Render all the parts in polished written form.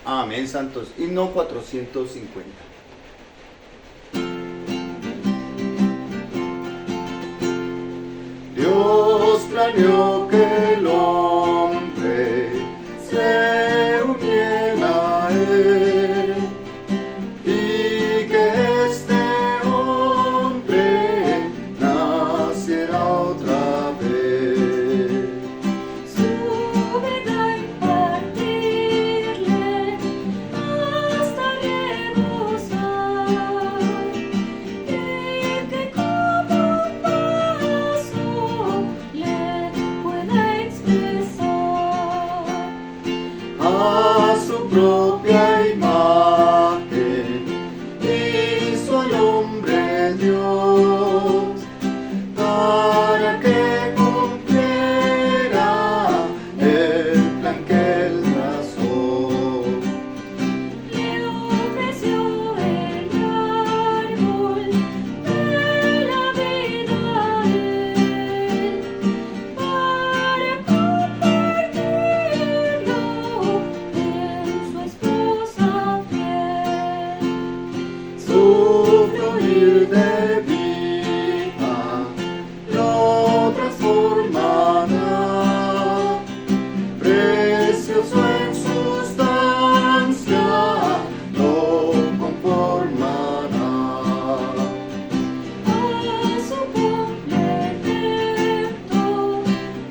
Amén, santos. Himno 450. Dios planeó que el hombre se uniera a él y que este hombre naciera otra vez. Su vida impartirle hasta rebosar, y que como un vaso le pueda expresar A su propia imagen hizo al hombre Dios para que cumpliera el plan que él trazó. Le ofreció el árbol de la vida a él para compartirlo en su esposa fiel. Su fluir de vida lo transformará, precioso en sustancia lo conformará. A su complemento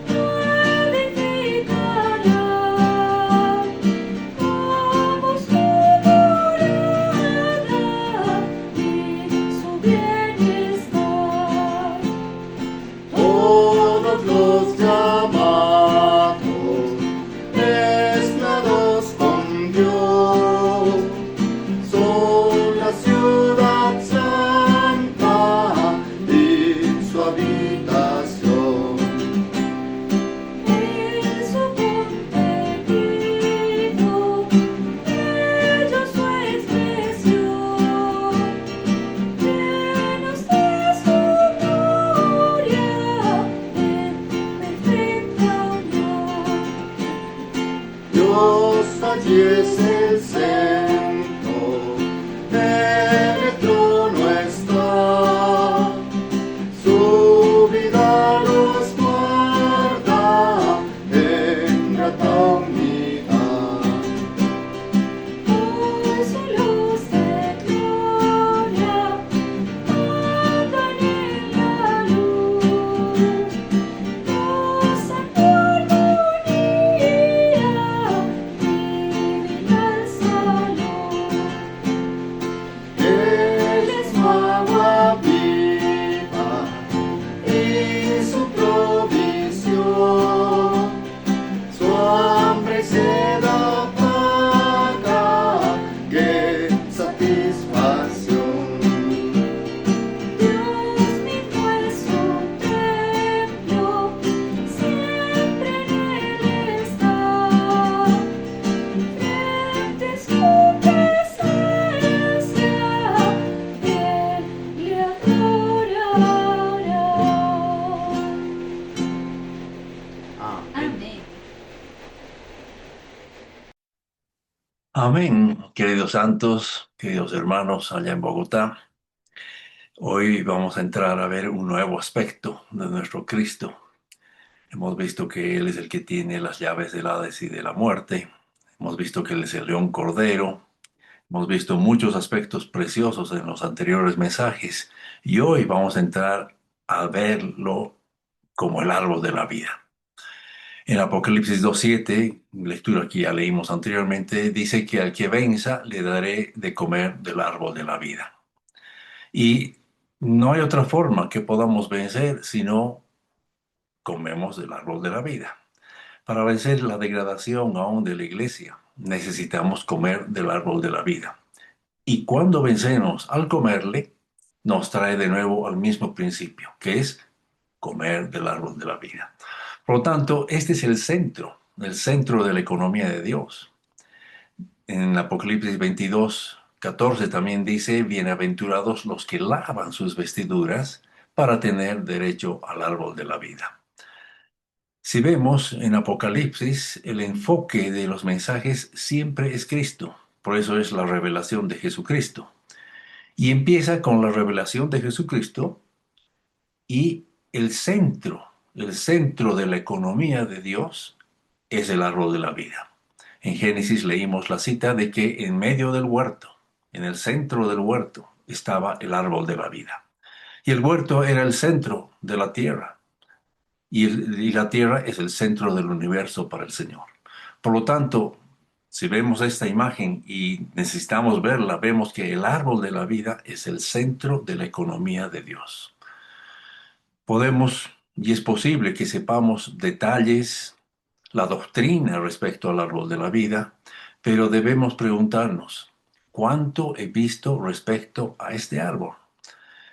lo edificará como su morada y su bienestar. Todos los llamados, mezclados con Dios, son la ciudad santa y su habitación. En su contenido, bello su expresión, llenos de su gloria en perfecta unión. Dios allí es el centro, en el trono está, su vida los guarda en grata unidad. Hoy su luz de gloria andan en la luz, gozan de armonía, divina salud. Él es su agua viva y su provisión, su hambre y sed apaga, qué satisfacción. Dios mismo es su templo, siempre en él está, frente a su presencia, él le adorará. Amén. Amén. Amén, queridos santos, queridos hermanos allá en Bogotá. Hoy vamos a entrar a ver un nuevo aspecto de nuestro Cristo. Hemos visto que Él es el que tiene las llaves del Hades y de la muerte. Hemos visto que Él es el león cordero. Hemos visto muchos aspectos preciosos en los anteriores mensajes. Y hoy vamos a entrar a verlo como el árbol de la vida. En Apocalipsis 2:7, lectura que ya leímos anteriormente, dice que al que venza le daré de comer del árbol de la vida. Y no hay otra forma que podamos vencer si no comemos del árbol de la vida. Para vencer la degradación aún de la iglesia, necesitamos comer del árbol de la vida. Y cuando vencemos al comerle, nos trae de nuevo al mismo principio, que es comer del árbol de la vida. Por lo tanto, este es el centro de la economía de Dios. En Apocalipsis 22:14 también dice, bienaventurados los que lavan sus vestiduras para tener derecho al árbol de la vida. Si vemos en Apocalipsis, el enfoque de los mensajes siempre es Cristo. Por eso es la revelación de Jesucristo. Y empieza con la revelación de Jesucristo y el centro de la economía de Dios es el árbol de la vida. En Génesis leímos la cita de que en medio del huerto, en el centro del huerto, estaba el árbol de la vida. Y el huerto era el centro de la tierra. Y la tierra es el centro del universo para el Señor. Por lo tanto, si vemos esta imagen y necesitamos verla, vemos que el árbol de la vida es el centro de la economía de Dios. Podemos y es posible que sepamos detalles, la doctrina respecto al árbol de la vida, pero debemos preguntarnos, ¿cuánto he visto respecto a este árbol?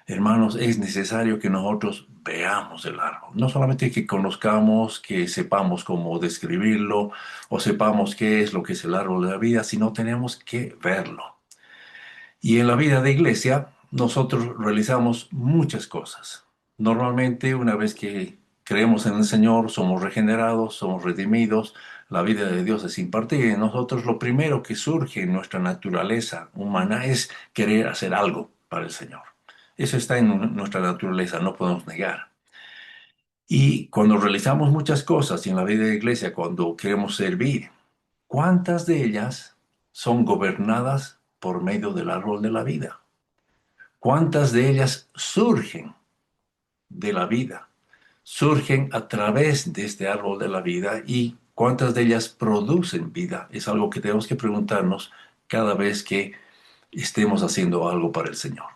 Hermanos, es necesario que nosotros veamos el árbol. No solamente que conozcamos, que sepamos cómo describirlo o sepamos qué es lo que es el árbol de la vida, sino tenemos que verlo. Y en la vida de iglesia, nosotros realizamos muchas cosas. Normalmente, una vez que creemos en el Señor, somos regenerados, somos redimidos, la vida de Dios es impartida. Y en nosotros lo primero que surge en nuestra naturaleza humana es querer hacer algo para el Señor. Eso está en nuestra naturaleza, no podemos negar. Y cuando realizamos muchas cosas en la vida de la iglesia, cuando queremos servir, ¿cuántas de ellas son gobernadas por medio del árbol de la vida? ¿Cuántas de ellas surgen de la vida? Surgen a través de este árbol de la vida y cuántas de ellas producen vida. Es algo que tenemos que preguntarnos cada vez que estemos haciendo algo para el Señor.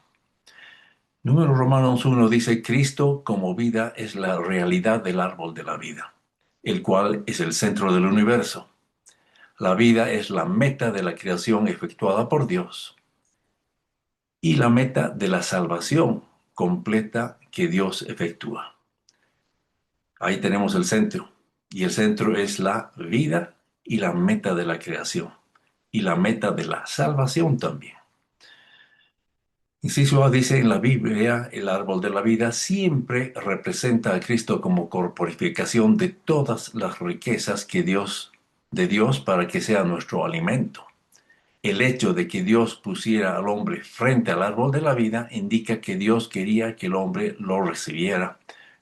Número Romanos 1 dice, Cristo como vida es la realidad del árbol de la vida, el cual es el centro del universo. La vida es la meta de la creación efectuada por Dios y la meta de la salvación completa que Dios efectúa. Ahí tenemos el centro, y el centro es la vida y la meta de la creación, y la meta de la salvación también. Inciso A dice en la Biblia, el árbol de la vida siempre representa a Cristo como corporificación de todas las riquezas de Dios para que sea nuestro alimento. El hecho de que Dios pusiera al hombre frente al árbol de la vida indica que Dios quería que el hombre lo recibiera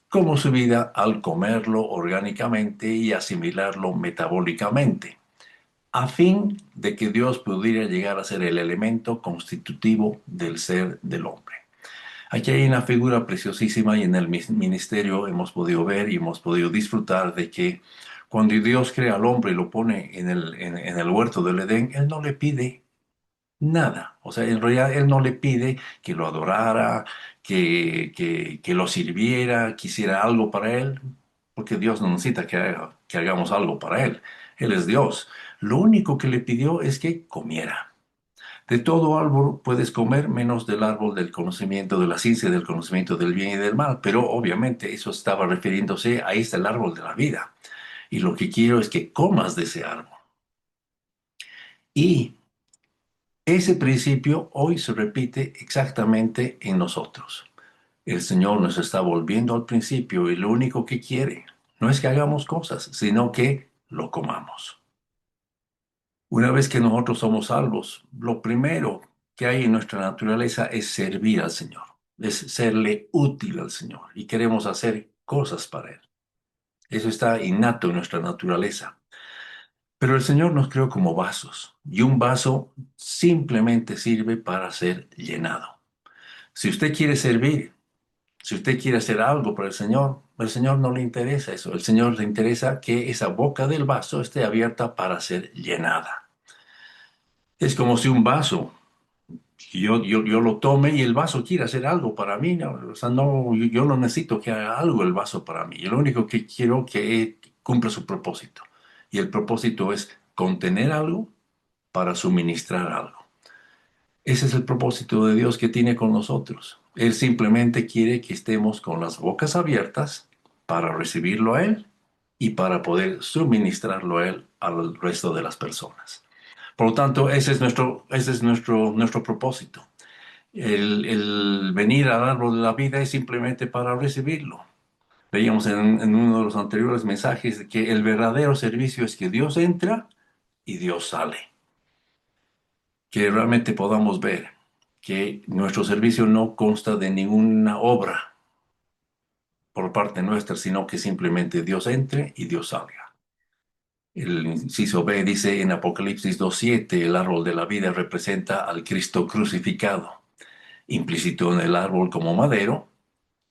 como su vida al comerlo orgánicamente y asimilarlo metabólicamente, a fin de que Dios pudiera llegar a ser el elemento constitutivo del ser del hombre. Aquí hay una figura preciosísima y en el ministerio hemos podido ver y hemos podido disfrutar de que cuando Dios crea al hombre y lo pone en el huerto del Edén, Él no le pide nada. O sea, en realidad Él no le pide que lo adorara, que lo sirviera, que hiciera algo para Él, porque Dios no necesita que hagamos algo para Él. Él es Dios. Lo único que le pidió es que comiera. De todo árbol puedes comer menos del árbol del conocimiento de la ciencia, del conocimiento del bien y del mal, pero obviamente eso estaba refiriéndose a este el árbol de la vida. Y lo que quiero es que comas de ese árbol. Y ese principio hoy se repite exactamente en nosotros. El Señor nos está volviendo al principio y lo único que quiere no es que hagamos cosas, sino que lo comamos. Una vez que nosotros somos salvos, lo primero que hay en nuestra naturaleza es servir al Señor, es serle útil al Señor y queremos hacer cosas para Él. Eso está innato en nuestra naturaleza. Pero el Señor nos creó como vasos y un vaso simplemente sirve para ser llenado. Si usted quiere servir, si usted quiere hacer algo para el Señor no le interesa eso. El Señor le interesa que esa boca del vaso esté abierta para ser llenada. Es como si un vaso, yo lo tome y el vaso quiere hacer algo para mí. No, o sea, no, yo no necesito que haga algo el vaso para mí. Yo lo único que quiero que cumpla su propósito. Y el propósito es contener algo para suministrar algo. Ese es el propósito de Dios que tiene con nosotros. Él simplemente quiere que estemos con las bocas abiertas para recibirlo a Él y para poder suministrarlo a Él al resto de las personas. Por lo tanto, ese es nuestro propósito. El venir al árbol de la vida es simplemente para recibirlo. Veíamos en uno de los anteriores mensajes que el verdadero servicio es que Dios entra y Dios sale. Que realmente podamos ver que nuestro servicio no consta de ninguna obra por parte nuestra, sino que simplemente Dios entre y Dios salga. El inciso B dice en Apocalipsis 2:7, el árbol de la vida representa al Cristo crucificado, implícito en el árbol como madero,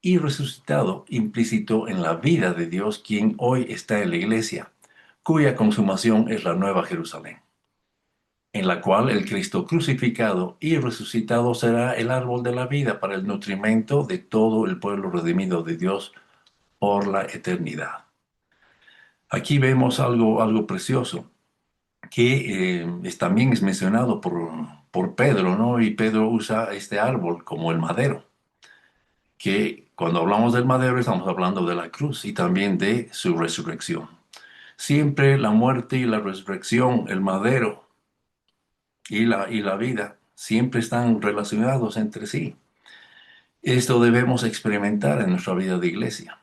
y resucitado, implícito en la vida de Dios, quien hoy está en la iglesia, cuya consumación es la Nueva Jerusalén, en la cual el Cristo crucificado y resucitado será el árbol de la vida para el nutrimento de todo el pueblo redimido de Dios por la eternidad. Aquí vemos algo precioso que también es mencionado por Pedro, ¿no? Y Pedro usa este árbol como el madero, que cuando hablamos del madero estamos hablando de la cruz y también de su resurrección. Siempre la muerte y la resurrección, el madero y la vida, siempre están relacionados entre sí. Esto debemos experimentar en nuestra vida de iglesia.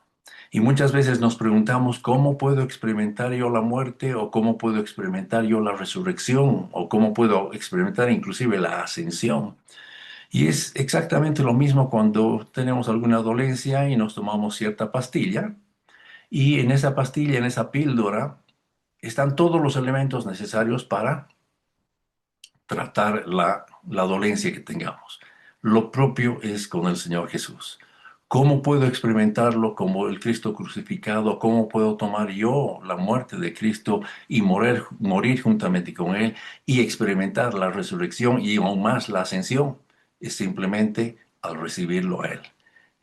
Y muchas veces nos preguntamos, ¿cómo puedo experimentar yo la muerte? ¿O cómo puedo experimentar yo la resurrección? ¿O cómo puedo experimentar inclusive la ascensión? Y es exactamente lo mismo cuando tenemos alguna dolencia y nos tomamos cierta pastilla. Y en esa pastilla, en esa píldora, están todos los elementos necesarios para tratar la dolencia que tengamos. Lo propio es con el Señor Jesús. ¿Cómo puedo experimentarlo como el Cristo crucificado? ¿Cómo puedo tomar yo la muerte de Cristo y morir juntamente con Él y experimentar la resurrección y aún más la ascensión? Es simplemente al recibirlo a Él.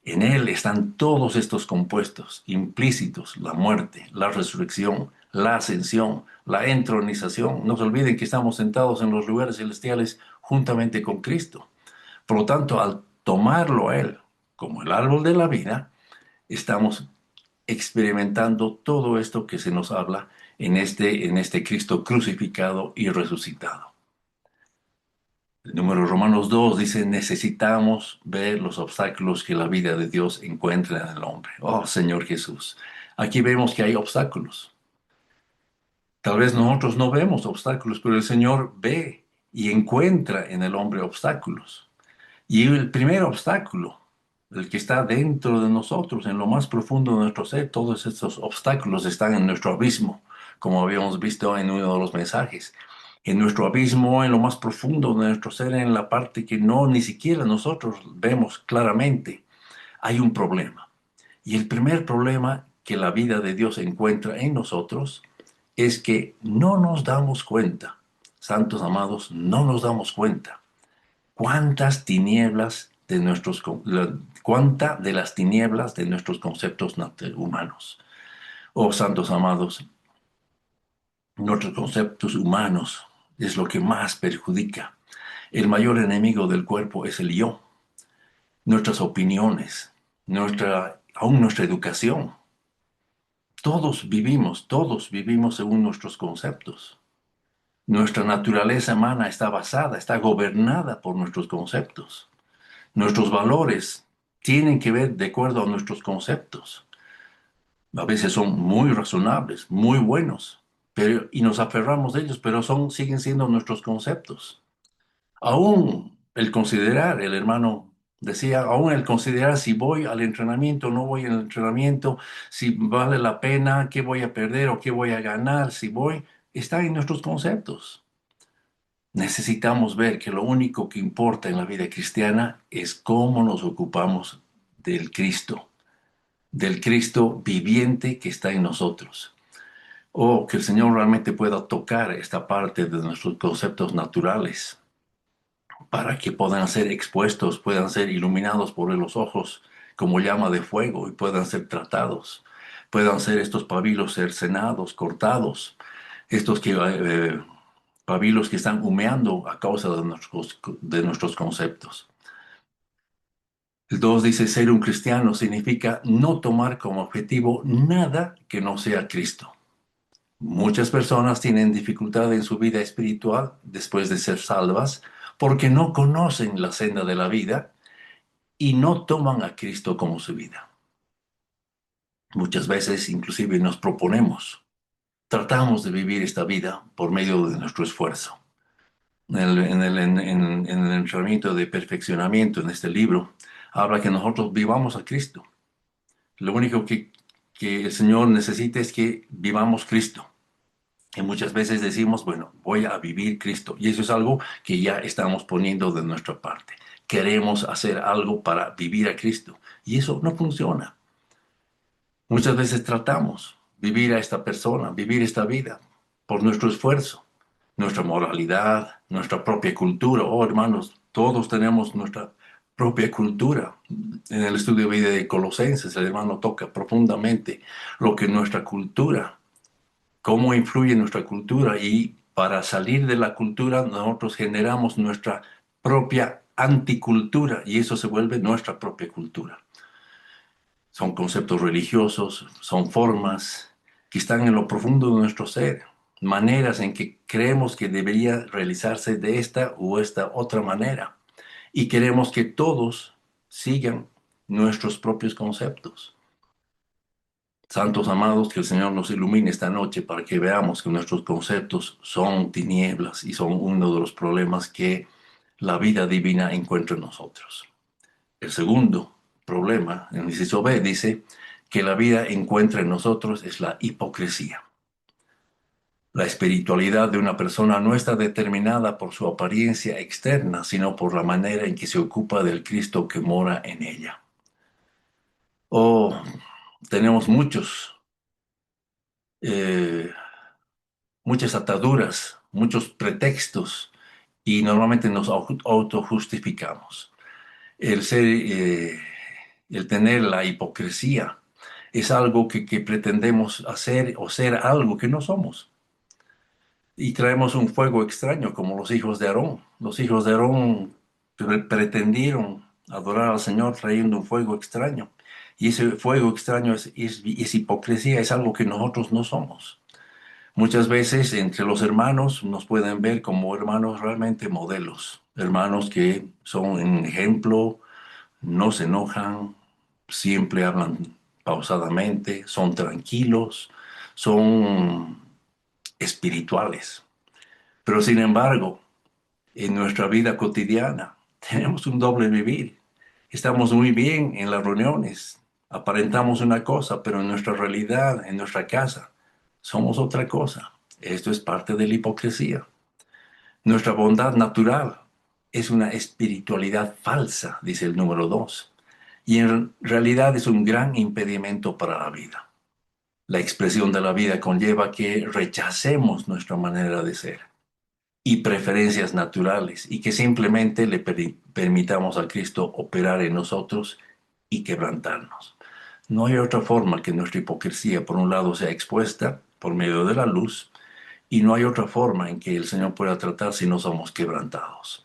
En Él están todos estos compuestos implícitos: la muerte, la resurrección, la ascensión, la entronización. No se olviden que estamos sentados en los lugares celestiales juntamente con Cristo. Por lo tanto, al tomarlo a Él como el árbol de la vida, estamos experimentando todo esto que se nos habla en este Cristo crucificado y resucitado. El número Romanos 2 dice, necesitamos ver los obstáculos que la vida de Dios encuentra en el hombre. Oh, Señor Jesús. Aquí vemos que hay obstáculos. Tal vez nosotros no vemos obstáculos, pero el Señor ve y encuentra en el hombre obstáculos. Y el primer obstáculo, el que está dentro de nosotros, en lo más profundo de nuestro ser, todos estos obstáculos están en nuestro abismo, como habíamos visto en uno de los mensajes. En nuestro abismo, en lo más profundo de nuestro ser, en la parte que no ni siquiera nosotros vemos claramente, hay un problema. Y el primer problema que la vida de Dios encuentra en nosotros es que no nos damos cuenta, santos amados, no nos damos cuenta cuántas tinieblas de cuánta de las tinieblas de nuestros conceptos humanos. Oh, santos amados, nuestros conceptos humanos es lo que más perjudica. El mayor enemigo del cuerpo es el yo, nuestras opiniones, aún nuestra educación. Todos vivimos según nuestros conceptos. Nuestra naturaleza humana está gobernada por nuestros conceptos. Nuestros valores tienen que ver de acuerdo a nuestros conceptos. A veces son muy razonables, muy buenos, y nos aferramos a ellos, pero siguen siendo nuestros conceptos. Aún el hermano decía, aún el considerar si voy al entrenamiento o no voy al entrenamiento, si vale la pena, qué voy a perder o qué voy a ganar, si voy, está en nuestros conceptos. Necesitamos ver que lo único que importa en la vida cristiana es cómo nos ocupamos del Cristo viviente que está en nosotros. O que el Señor realmente pueda tocar esta parte de nuestros conceptos naturales para que puedan ser expuestos, puedan ser iluminados por los ojos como llama de fuego y puedan ser tratados, puedan ser estos pabilos cercenados, cortados, estos pabilos que están humeando a causa de nuestros conceptos. El 2 dice, ser un cristiano significa no tomar como objetivo nada que no sea Cristo. Muchas personas tienen dificultad en su vida espiritual después de ser salvas porque no conocen la senda de la vida y no toman a Cristo como su vida. Muchas veces inclusive nos proponemos, tratamos de vivir esta vida por medio de nuestro esfuerzo. En el entrenamiento de perfeccionamiento en este libro, habla que nosotros vivamos a Cristo. Lo único que el Señor necesita es que vivamos Cristo. Y muchas veces decimos, bueno, voy a vivir Cristo. Y eso es algo que ya estamos poniendo de nuestra parte. Queremos hacer algo para vivir a Cristo. Y eso no funciona. Muchas veces tratamos vivir a esta persona, vivir esta vida por nuestro esfuerzo, nuestra moralidad, nuestra propia cultura. Oh, hermanos, todos tenemos nuestra propia cultura. En el estudio de vida de Colosenses, el hermano toca profundamente lo que nuestra cultura, cómo influye nuestra cultura, y para salir de la cultura nosotros generamos nuestra propia anticultura y eso se vuelve nuestra propia cultura. Son conceptos religiosos, son formas que están en lo profundo de nuestro ser, maneras en que creemos que debería realizarse de esta u esta otra manera. Y queremos que todos sigan nuestros propios conceptos. Santos amados, que el Señor nos ilumine esta noche para que veamos que nuestros conceptos son tinieblas y son uno de los problemas que la vida divina encuentra en nosotros. El segundo problema, en el inciso B, dice que la vida encuentra en nosotros es la hipocresía. La espiritualidad de una persona no está determinada por su apariencia externa, sino por la manera en que se ocupa del Cristo que mora en ella. Oh, tenemos muchas ataduras, muchos pretextos y normalmente nos autojustificamos. El tener la hipocresía es algo que pretendemos hacer o ser algo que no somos. Y traemos un fuego extraño como los hijos de Aarón. Los hijos de Aarón pretendieron adorar al Señor trayendo un fuego extraño. Y ese fuego extraño es hipocresía, es algo que nosotros no somos. Muchas veces entre los hermanos nos pueden ver como hermanos realmente modelos, hermanos que son un ejemplo, no se enojan, siempre hablan pausadamente, son tranquilos, son espirituales. Pero sin embargo, en nuestra vida cotidiana tenemos un doble vivir. Estamos muy bien en las reuniones, aparentamos una cosa, pero en nuestra realidad, en nuestra casa, somos otra cosa. Esto es parte de la hipocresía. Nuestra bondad natural es una espiritualidad falsa, dice el número 2, y en realidad es un gran impedimento para la vida. La expresión de la vida conlleva que rechacemos nuestra manera de ser y preferencias naturales y que simplemente le permitamos a Cristo operar en nosotros y quebrantarnos. No hay otra forma que nuestra hipocresía, por un lado, sea expuesta por medio de la luz, y no hay otra forma en que el Señor pueda tratar si no somos quebrantados.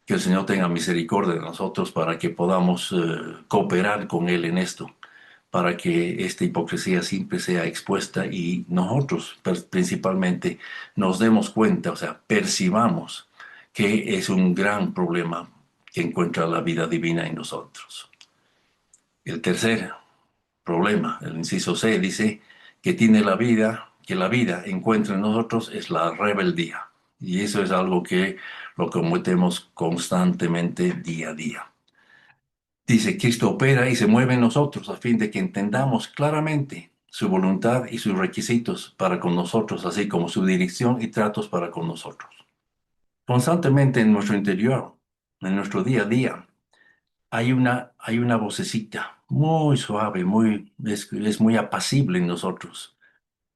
Que el Señor tenga misericordia de nosotros para que podamos cooperar con Él en esto, para que esta hipocresía siempre sea expuesta y nosotros principalmente nos demos cuenta, o sea, percibamos que es un gran problema que encuentra la vida divina en nosotros. El tercer problema, el inciso C, dice que la vida encuentra en nosotros es la rebeldía. Y eso es algo que lo cometemos constantemente día a día. Dice, Cristo opera y se mueve en nosotros a fin de que entendamos claramente su voluntad y sus requisitos para con nosotros, así como su dirección y tratos para con nosotros. Constantemente en nuestro interior, en nuestro día a día, hay una vocecita muy suave, es muy apacible en nosotros,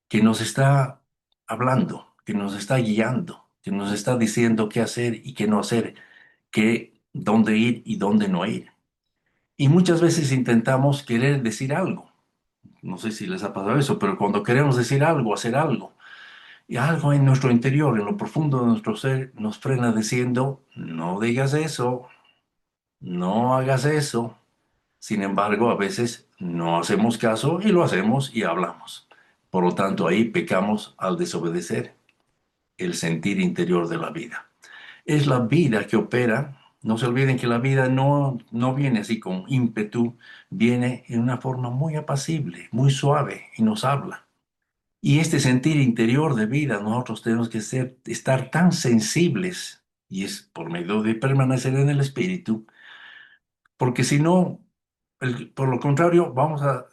que nos está hablando, que nos está guiando, que nos está diciendo qué hacer y qué no hacer, dónde ir y dónde no ir. Y muchas veces intentamos querer decir algo. No sé si les ha pasado eso, pero cuando queremos decir algo, hacer algo, y algo en nuestro interior, en lo profundo de nuestro ser, nos frena diciendo, no digas eso, no hagas eso. Sin embargo, a veces no hacemos caso y lo hacemos y hablamos. Por lo tanto, ahí pecamos al desobedecer el sentir interior de la vida. Es la vida que opera No se olviden que la vida no viene así con ímpetu, viene en una forma muy apacible, muy suave y nos habla. Y este sentir interior de vida, nosotros tenemos que estar tan sensibles, y es por medio de permanecer en el Espíritu, porque si no, por lo contrario, vamos a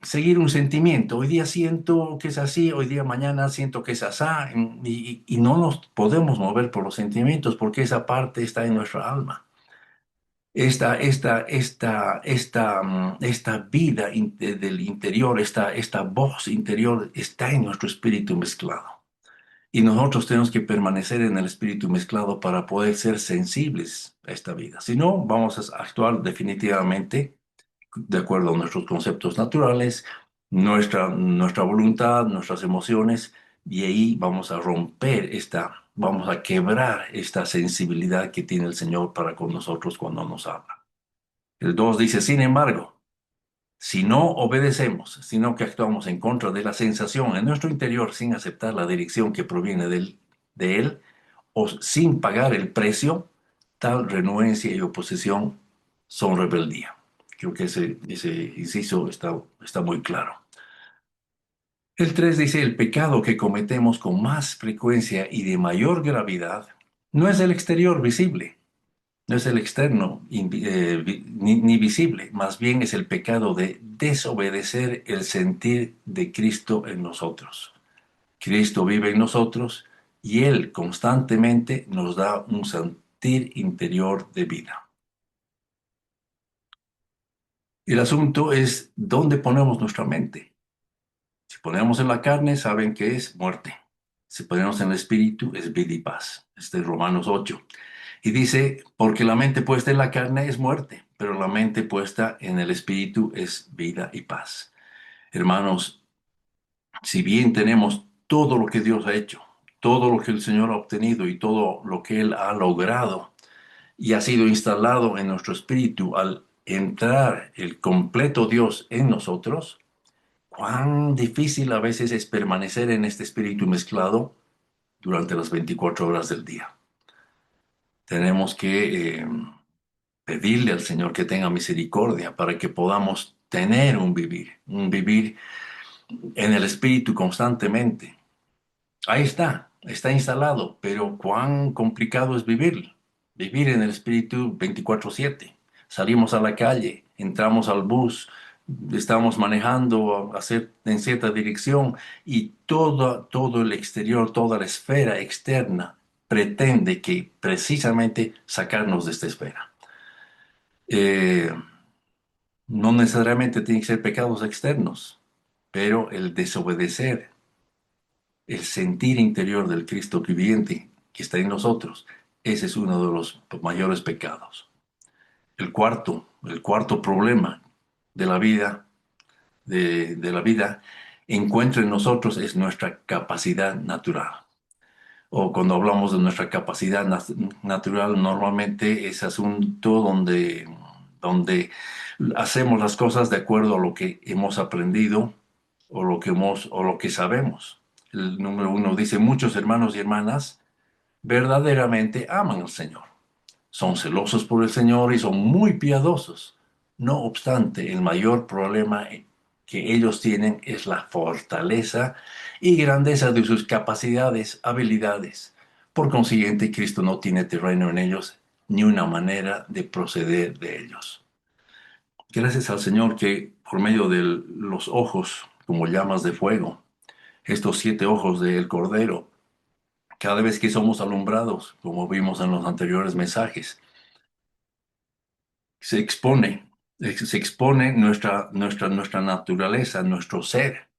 seguir un sentimiento. Hoy día siento que es así, hoy día mañana siento que es asá, y no nos podemos mover por los sentimientos porque esa parte está en nuestra alma. Esta vida del interior, esta voz interior está en nuestro espíritu mezclado. Y nosotros tenemos que permanecer en el espíritu mezclado para poder ser sensibles a esta vida. Si no, vamos a actuar definitivamente de acuerdo a nuestros conceptos naturales, nuestra voluntad, nuestras emociones, y ahí vamos a romper vamos a quebrar esta sensibilidad que tiene el Señor para con nosotros cuando nos habla. El 2 dice, sin embargo, si no obedecemos, sino que actuamos en contra de la sensación en nuestro interior sin aceptar la dirección que proviene de él, o sin pagar el precio, tal renuencia y oposición son rebeldía. Creo que ese inciso está muy claro. El 3 dice, el pecado que cometemos con más frecuencia y de mayor gravedad no es el exterior visible, no es el externo ni visible, más bien es el pecado de desobedecer el sentir de Cristo en nosotros. Cristo vive en nosotros y Él constantemente nos da un sentir interior de vida. El asunto es dónde ponemos nuestra mente. Si ponemos en la carne, saben que es muerte. Si ponemos en el espíritu, es vida y paz. Este es Romanos 8. Y dice, porque la mente puesta en la carne es muerte, pero la mente puesta en el espíritu es vida y paz. Hermanos, si bien tenemos todo lo que Dios ha hecho, todo lo que el Señor ha obtenido y todo lo que Él ha logrado y ha sido instalado en nuestro espíritu al entrar el completo Dios en nosotros, cuán difícil a veces es permanecer en este espíritu mezclado durante las 24 horas del día. Tenemos que pedirle al Señor que tenga misericordia para que podamos tener un vivir en el espíritu constantemente. Ahí está instalado, pero cuán complicado es vivir en el espíritu 24/7. Salimos a la calle, entramos al bus, estamos manejando en cierta dirección y todo el exterior, toda la esfera externa pretende que precisamente sacarnos de esta esfera. Eh, no necesariamente tienen que ser pecados externos, pero el desobedecer el sentir interior del Cristo viviente que está en nosotros, ese es uno de los mayores pecados. El cuarto problema de la vida, de la vida, encuentra en nosotros es nuestra capacidad natural. O cuando hablamos de nuestra capacidad natural, normalmente es asunto donde hacemos las cosas de acuerdo a lo que hemos aprendido o lo que sabemos. El número 1 dice, muchos hermanos y hermanas verdaderamente aman al Señor. Son celosos por el Señor y son muy piadosos. No obstante, el mayor problema que ellos tienen es la fortaleza y grandeza de sus capacidades, habilidades. Por consiguiente, Cristo no tiene terreno en ellos ni una manera de proceder de ellos. Gracias al Señor que por medio de los ojos, como llamas de fuego, estos 7 ojos del Cordero, cada vez que somos alumbrados, como vimos en los anteriores mensajes, se expone nuestra naturaleza, nuestro ser.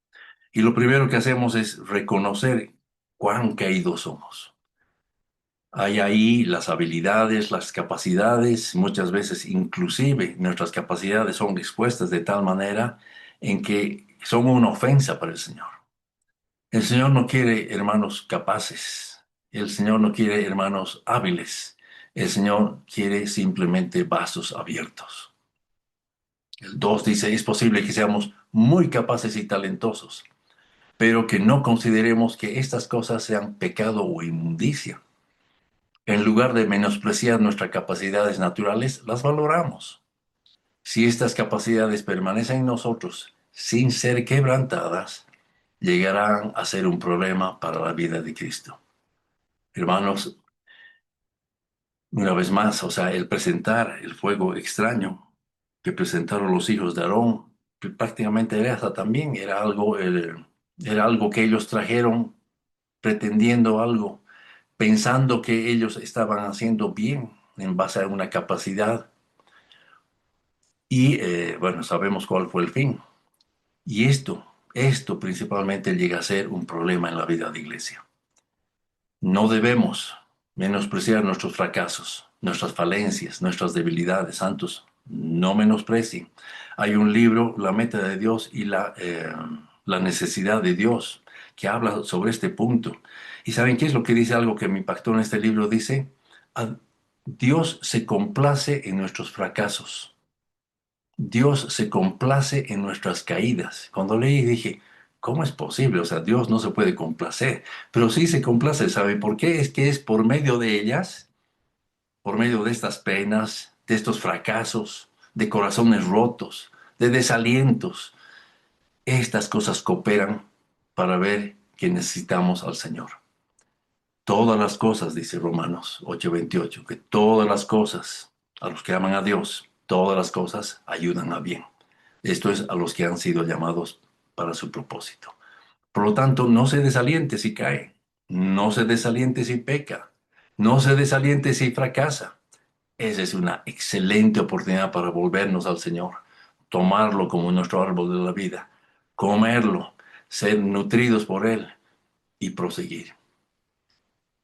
Y lo primero que hacemos es reconocer cuán caídos somos. Hay ahí las habilidades, las capacidades, muchas veces inclusive nuestras capacidades son expuestas de tal manera en que son una ofensa para el Señor. El Señor no quiere hermanos capaces. El Señor no quiere hermanos hábiles. El Señor quiere simplemente vasos abiertos. El 2 dice, es posible que seamos muy capaces y talentosos, pero que no consideremos que estas cosas sean pecado o inmundicia. En en lugar de menospreciar nuestras capacidades naturales, las valoramos. Si estas capacidades permanecen en nosotros sin ser quebrantadas, llegarán a ser un problema para la vida de Cristo. Hermanos, una vez más, o sea, el presentar el fuego extraño que presentaron los hijos de Aarón, que prácticamente también era algo que ellos trajeron pretendiendo algo, pensando que ellos estaban haciendo bien en base a una capacidad. Y bueno, sabemos cuál fue el fin. Y esto principalmente llega a ser un problema en la vida de iglesia. No debemos menospreciar nuestros fracasos, nuestras falencias, nuestras debilidades, santos. No menosprecien. Hay un libro, La meta de Dios y la necesidad de Dios, que habla sobre este punto. ¿Y saben qué es lo que dice? Algo que me impactó en este libro. Dice, Dios se complace en nuestros fracasos. Dios se complace en nuestras caídas. Cuando leí dije, ¿cómo es posible? O sea, Dios no se puede complacer, pero sí se complace. ¿Sabe por qué? Es que es por medio de ellas, por medio de estas penas, de estos fracasos, de corazones rotos, de desalientos. Estas cosas cooperan para ver que necesitamos al Señor. Todas las cosas, dice Romanos 8:28, que todas las cosas, a los que aman a Dios, todas las cosas ayudan a bien. Esto es a los que han sido llamados para su propósito. Por lo tanto, no se desaliente si cae, no se desaliente si peca, no se desaliente si fracasa. Esa es una excelente oportunidad para volvernos al Señor, tomarlo como nuestro árbol de la vida, comerlo, ser nutridos por Él y proseguir.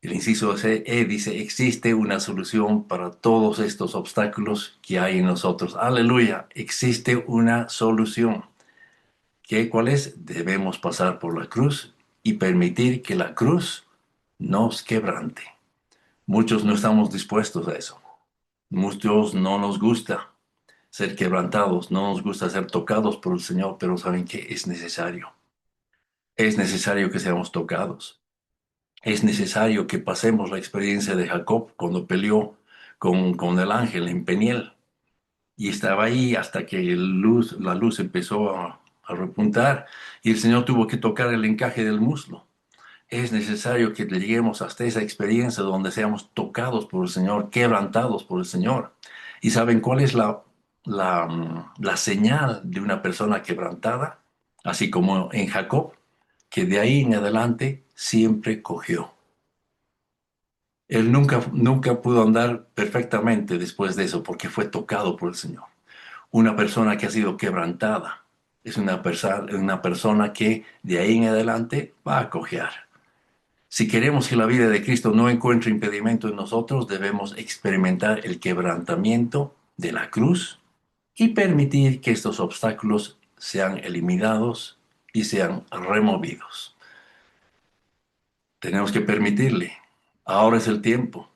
El inciso E dice, existe una solución para todos estos obstáculos que hay en nosotros. Aleluya, existe una solución. ¿Cuál es? Debemos pasar por la cruz y permitir que la cruz nos quebrante. Muchos no estamos dispuestos a eso. Muchos no nos gusta ser quebrantados, no nos gusta ser tocados por el Señor, pero ¿saben qué? Es necesario. Es necesario que seamos tocados. Es necesario que pasemos la experiencia de Jacob cuando peleó con el ángel en Peniel. Y estaba ahí hasta que la luz empezó a repuntar y el Señor tuvo que tocar el encaje del muslo. Es necesario que lleguemos hasta esa experiencia donde seamos tocados por el Señor, quebrantados por el Señor. ¿Y saben cuál es la señal de una persona quebrantada? Así como en Jacob, que de ahí en adelante siempre cogió. Él nunca pudo andar perfectamente después de eso porque fue tocado por el Señor. Una persona que ha sido quebrantada es una persona que de ahí en adelante va a cojear. Si queremos que la vida de Cristo no encuentre impedimento en nosotros, debemos experimentar el quebrantamiento de la cruz y permitir que estos obstáculos sean eliminados y sean removidos. Tenemos que permitirle. Ahora es el tiempo.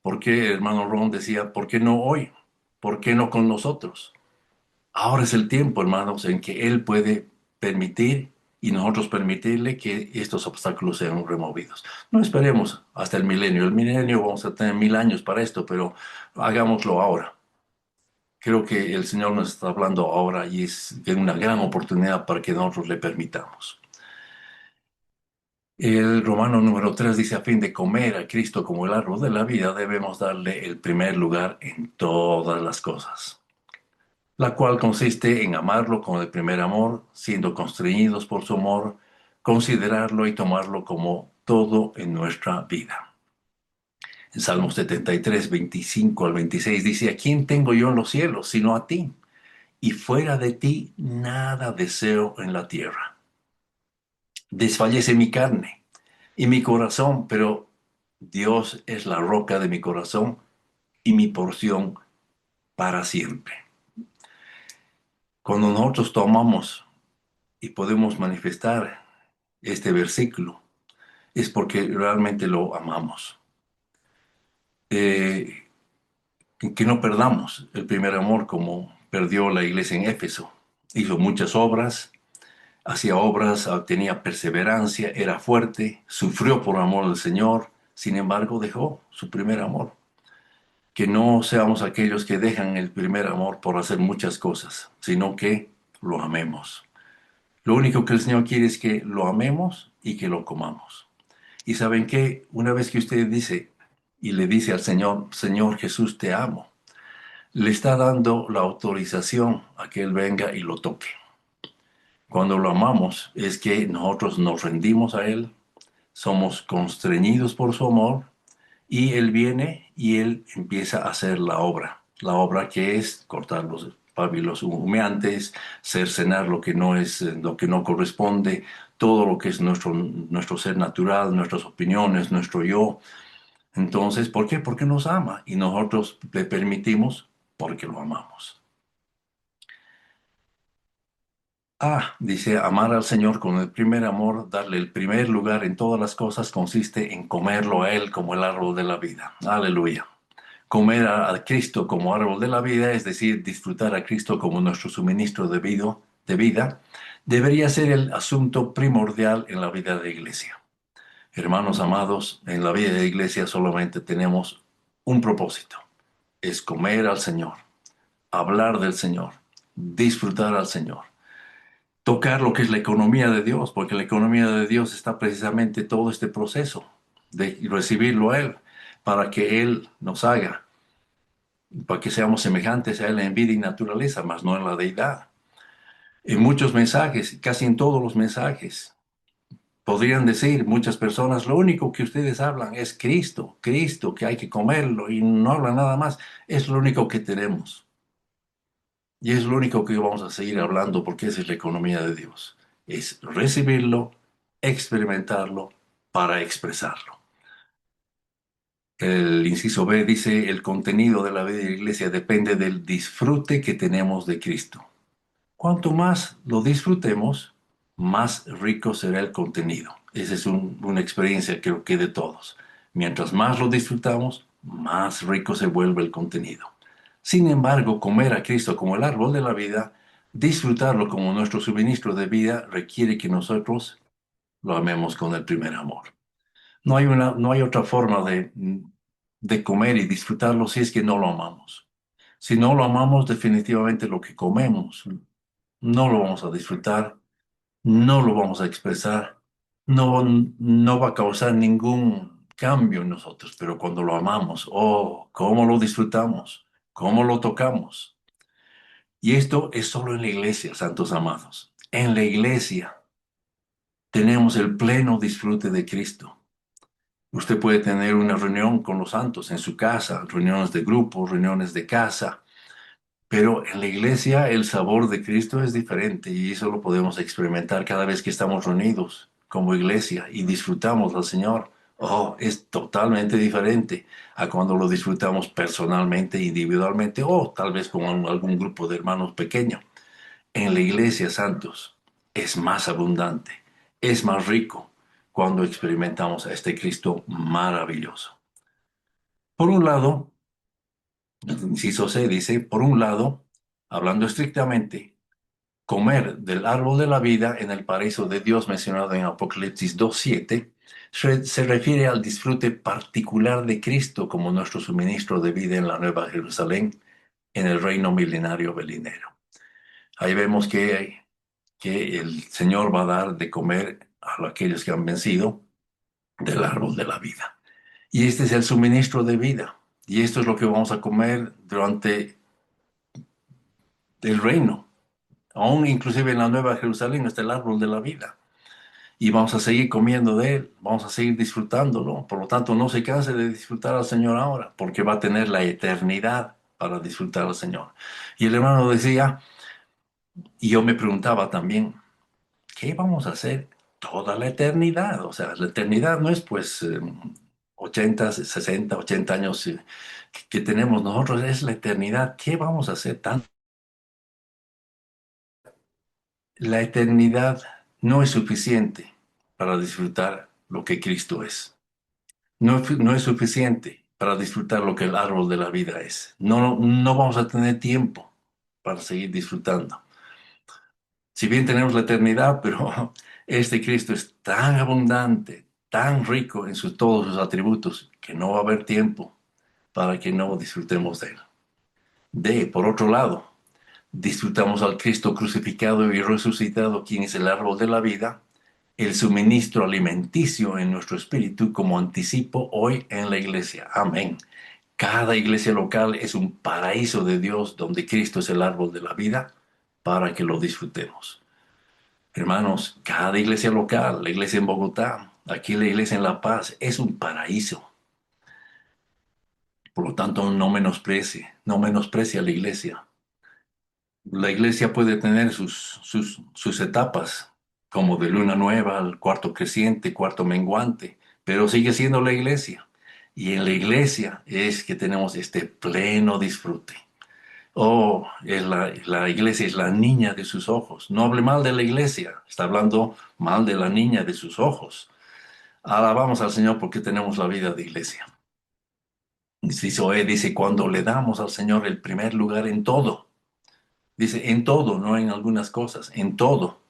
¿Por qué, hermano Ron decía, por qué no hoy? ¿Por qué no con nosotros? Ahora es el tiempo, hermanos, en que Él puede permitir y nosotros permitirle que estos obstáculos sean removidos. No esperemos hasta el milenio. El milenio vamos a tener 1000 años para esto, pero hagámoslo ahora. Creo que el Señor nos está hablando ahora y es una gran oportunidad para que nosotros le permitamos. El Romano número 3 dice, a fin de comer a Cristo como el árbol de la vida, debemos darle el primer lugar en todas las cosas, la cual consiste en amarlo con el primer amor, siendo constreñidos por su amor, considerarlo y tomarlo como todo en nuestra vida. En Salmos 73, 25 al 26 dice, ¿a quién tengo yo en los cielos sino a ti? Y fuera de ti nada deseo en la tierra. Desfallece mi carne y mi corazón, pero Dios es la roca de mi corazón y mi porción para siempre. Cuando nosotros tomamos y podemos manifestar este versículo, es porque realmente lo amamos. Que no perdamos el primer amor como perdió la iglesia en Éfeso. Hizo muchas obras, hacía obras, tenía perseverancia, era fuerte, sufrió por amor del Señor, sin embargo dejó su primer amor. Que no seamos aquellos que dejan el primer amor por hacer muchas cosas, sino que lo amemos. Lo único que el Señor quiere es que lo amemos y que lo comamos. Y saben que una vez que usted dice y le dice al Señor, Señor Jesús, te amo, le está dando la autorización a que Él venga y lo toque. Cuando lo amamos es que nosotros nos rendimos a Él, somos constreñidos por su amor y Él viene y Él empieza a hacer la obra que es cortar los pábilos humeantes, cercenar lo que no es, lo que no corresponde, todo lo que es nuestro ser natural, nuestras opiniones, nuestro yo. Entonces, ¿por qué? Porque nos ama y nosotros le permitimos porque lo amamos. Dice, amar al Señor con el primer amor, darle el primer lugar en todas las cosas, consiste en comerlo a Él como el árbol de la vida. Aleluya. Comer a Cristo como árbol de la vida, es decir, disfrutar a Cristo como nuestro suministro de vida, debería ser el asunto primordial en la vida de la iglesia. Hermanos amados, en la vida de la iglesia solamente tenemos un propósito, es comer al Señor, hablar del Señor, disfrutar al Señor, tocar lo que es la economía de Dios, porque la economía de Dios está precisamente todo este proceso de recibirlo a Él, para que Él nos haga, para que seamos semejantes a Él en vida y naturaleza, mas no en la deidad. En muchos mensajes, casi en todos los mensajes, podrían decir muchas personas, lo único que ustedes hablan es Cristo, Cristo, que hay que comerlo y no hablan nada más. Es lo único que tenemos. Y es lo único que vamos a seguir hablando porque esa es la economía de Dios. Es recibirlo, experimentarlo para expresarlo. El inciso B dice, el contenido de la vida de la iglesia depende del disfrute que tenemos de Cristo. Cuanto más lo disfrutemos, más rico será el contenido. Esa es una experiencia creo que de todos. Mientras más lo disfrutamos, más rico se vuelve el contenido. Sin embargo, comer a Cristo como el árbol de la vida, disfrutarlo como nuestro suministro de vida, requiere que nosotros lo amemos con el primer amor. No hay otra forma de comer y disfrutarlo si es que no lo amamos. Si no lo amamos, definitivamente lo que comemos no lo vamos a disfrutar, no lo vamos a expresar, no va a causar ningún cambio en nosotros, pero cuando lo amamos, oh, cómo lo disfrutamos, cómo lo tocamos. Y esto es solo en la iglesia, santos amados. En la iglesia tenemos el pleno disfrute de Cristo. Usted puede tener una reunión con los santos en su casa, reuniones de grupo, reuniones de casa, pero en la iglesia el sabor de Cristo es diferente y eso lo podemos experimentar cada vez que estamos reunidos como iglesia y disfrutamos al Señor. Oh, es totalmente diferente a cuando lo disfrutamos personalmente, individualmente o tal vez con algún grupo de hermanos pequeño. En la iglesia, santos, es más abundante, es más rico cuando experimentamos a este Cristo maravilloso. Por un lado, el inciso C dice, por un lado, hablando estrictamente, comer del árbol de la vida en el paraíso de Dios mencionado en Apocalipsis 2:7 se refiere al disfrute particular de Cristo como nuestro suministro de vida en la Nueva Jerusalén, en el reino milenario venidero. Ahí vemos que el Señor va a dar de comer a aquellos que han vencido del árbol de la vida. Y este es el suministro de vida. Y esto es lo que vamos a comer durante el reino. Aún inclusive en la Nueva Jerusalén está el árbol de la vida. Y vamos a seguir comiendo de él, vamos a seguir disfrutándolo. Por lo tanto, no se canse de disfrutar al Señor ahora, porque va a tener la eternidad para disfrutar al Señor. Y el hermano decía, y yo me preguntaba también, ¿qué vamos a hacer toda la eternidad? O sea, la eternidad no es pues 80, 60, 80 años que tenemos nosotros, es la eternidad. ¿Qué vamos a hacer tan? La eternidad no es suficiente para disfrutar lo que Cristo es. No es suficiente para disfrutar lo que el árbol de la vida es. No vamos a tener tiempo para seguir disfrutando. Si bien tenemos la eternidad, pero este Cristo es tan abundante, tan rico en todos sus atributos que no va a haber tiempo para que no disfrutemos de él. Por otro lado, disfrutamos al Cristo crucificado y resucitado, quien es el árbol de la vida, el suministro alimenticio en nuestro espíritu como anticipo hoy en la iglesia. Amén. Cada iglesia local es un paraíso de Dios donde Cristo es el árbol de la vida para que lo disfrutemos. Hermanos, cada iglesia local, la iglesia en Bogotá, aquí la iglesia en La Paz, es un paraíso. Por lo tanto, no menosprecie a la iglesia. La iglesia puede tener sus etapas, como de luna nueva al cuarto creciente, cuarto menguante, pero sigue siendo la iglesia. Y en la iglesia es que tenemos este pleno disfrute. Oh, la iglesia es la niña de sus ojos. No hable mal de la iglesia, está hablando mal de la niña de sus ojos. Alabamos al Señor porque tenemos la vida de iglesia. Zoé dice, cuando le damos al Señor el primer lugar en todo, dice, en todo, no en algunas cosas, en todo.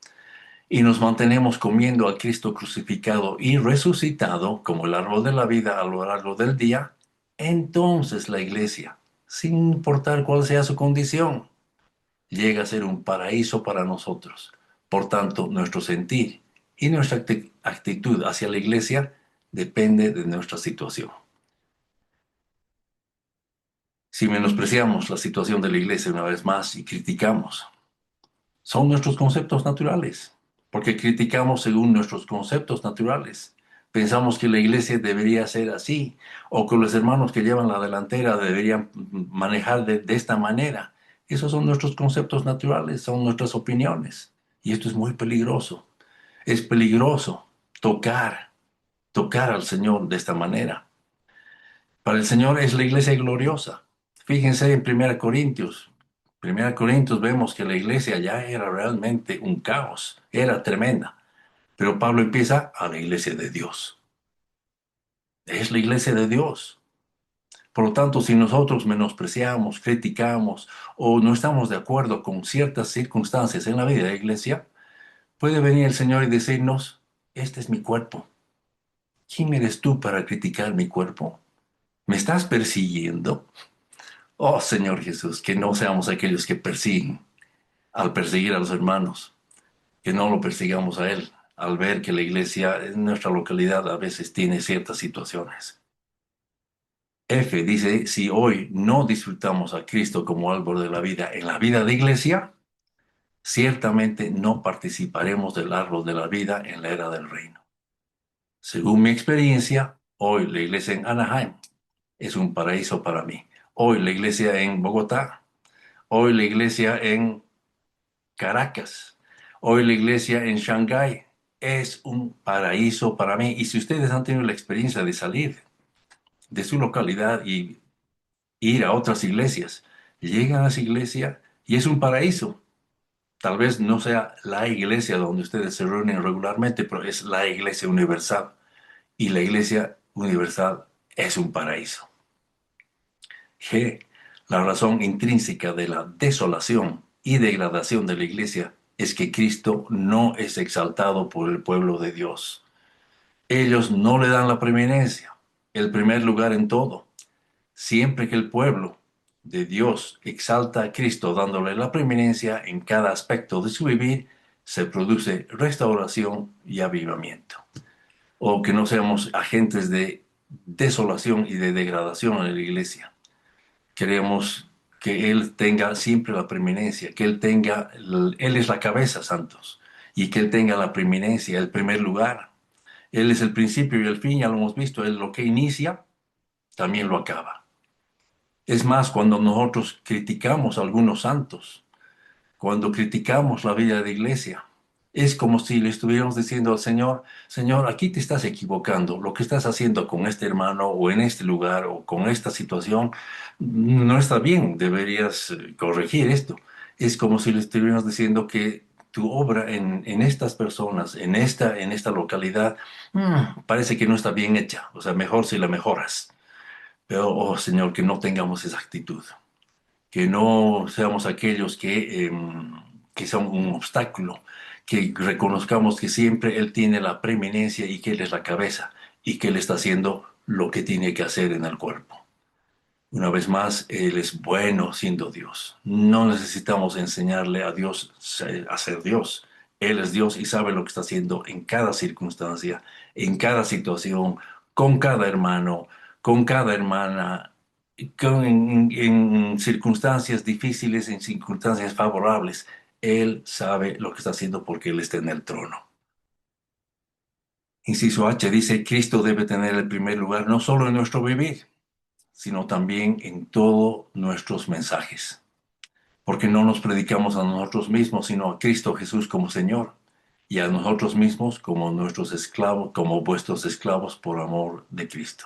Y nos mantenemos comiendo a Cristo crucificado y resucitado como el árbol de la vida a lo largo del día, entonces la iglesia, sin importar cuál sea su condición, llega a ser un paraíso para nosotros. Por tanto, nuestro sentir y nuestra actitud hacia la iglesia depende de nuestra situación. Si menospreciamos la situación de la iglesia una vez más y criticamos, son nuestros conceptos naturales, porque criticamos según nuestros conceptos naturales. Pensamos que la iglesia debería ser así, o que los hermanos que llevan la delantera deberían manejar de esta manera. Esos son nuestros conceptos naturales, son nuestras opiniones. Y esto es muy peligroso. Es peligroso tocar al Señor de esta manera. Para el Señor es la iglesia gloriosa. Fíjense en 1 Corintios. 1 Corintios vemos que la iglesia ya era realmente un caos, era tremenda. Pero Pablo empieza a la iglesia de Dios. Es la iglesia de Dios. Por lo tanto, si nosotros menospreciamos, criticamos o no estamos de acuerdo con ciertas circunstancias en la vida de la iglesia, puede venir el Señor y decirnos, este es mi cuerpo. ¿Quién eres tú para criticar mi cuerpo? ¿Me estás persiguiendo? Oh Señor Jesús, que no seamos aquellos que persiguen al perseguir a los hermanos, que no lo persigamos a Él, al ver que la iglesia en nuestra localidad a veces tiene ciertas situaciones. F dice, si hoy no disfrutamos a Cristo como árbol de la vida en la vida de iglesia, ciertamente no participaremos del árbol de la vida en la era del reino. Según mi experiencia, hoy la iglesia en Anaheim es un paraíso para mí. Hoy la iglesia en Bogotá, hoy la iglesia en Caracas, hoy la iglesia en Shanghái es un paraíso para mí. Y si ustedes han tenido la experiencia de salir de su localidad y ir a otras iglesias, llegan a esa iglesia y es un paraíso. Tal vez no sea la iglesia donde ustedes se reúnen regularmente, pero es la iglesia universal. Y la iglesia universal es un paraíso. G. La razón intrínseca de la desolación y degradación de la iglesia es que Cristo no es exaltado por el pueblo de Dios. Ellos no le dan la preeminencia, el primer lugar en todo. Siempre que el pueblo de Dios exalta a Cristo dándole la preeminencia en cada aspecto de su vivir, se produce restauración y avivamiento. O que no seamos agentes de desolación y de degradación en la iglesia. Queremos que Él tenga siempre la preeminencia, que Él es la cabeza, santos, y que Él tenga la preeminencia, el primer lugar. Él es el principio y el fin, ya lo hemos visto, Él lo que inicia, también lo acaba. Es más, cuando nosotros criticamos a algunos santos, cuando criticamos la vida de la iglesia, es como si le estuviéramos diciendo al Señor, Señor, aquí te estás equivocando, lo que estás haciendo con este hermano o en este lugar o con esta situación no está bien, deberías corregir esto. Es como si le estuviéramos diciendo que tu obra en estas personas, en esta localidad, parece que no está bien hecha, o sea, mejor si la mejoras. Pero, oh Señor, que no tengamos esa actitud, que no seamos aquellos que son un obstáculo, que reconozcamos que siempre Él tiene la preeminencia y que Él es la cabeza y que Él está haciendo lo que tiene que hacer en el cuerpo. Una vez más, Él es bueno siendo Dios. No necesitamos enseñarle a Dios a ser Dios. Él es Dios y sabe lo que está haciendo en cada circunstancia, en cada situación, con cada hermano, con cada hermana, en circunstancias difíciles, en circunstancias favorables. Él sabe lo que está haciendo porque Él está en el trono. Inciso H dice, Cristo debe tener el primer lugar no solo en nuestro vivir, sino también en todos nuestros mensajes. Porque no nos predicamos a nosotros mismos, sino a Cristo Jesús como Señor, y a nosotros mismos como nuestros esclavos, como vuestros esclavos por amor de Cristo.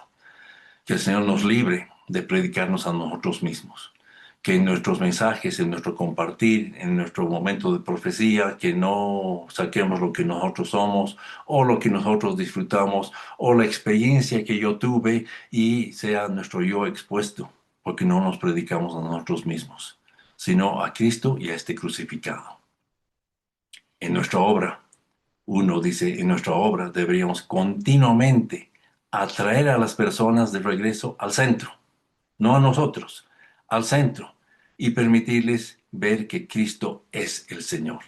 Que el Señor nos libre de predicarnos a nosotros mismos. Que en nuestros mensajes, en nuestro compartir, en nuestro momento de profecía, que no saquemos lo que nosotros somos o lo que nosotros disfrutamos o la experiencia que yo tuve y sea nuestro yo expuesto, porque no nos predicamos a nosotros mismos, sino a Cristo y a este crucificado. En nuestra obra, uno dice, en nuestra obra deberíamos continuamente atraer a las personas de regreso al centro, no a nosotros, al centro, y permitirles ver que Cristo es el Señor.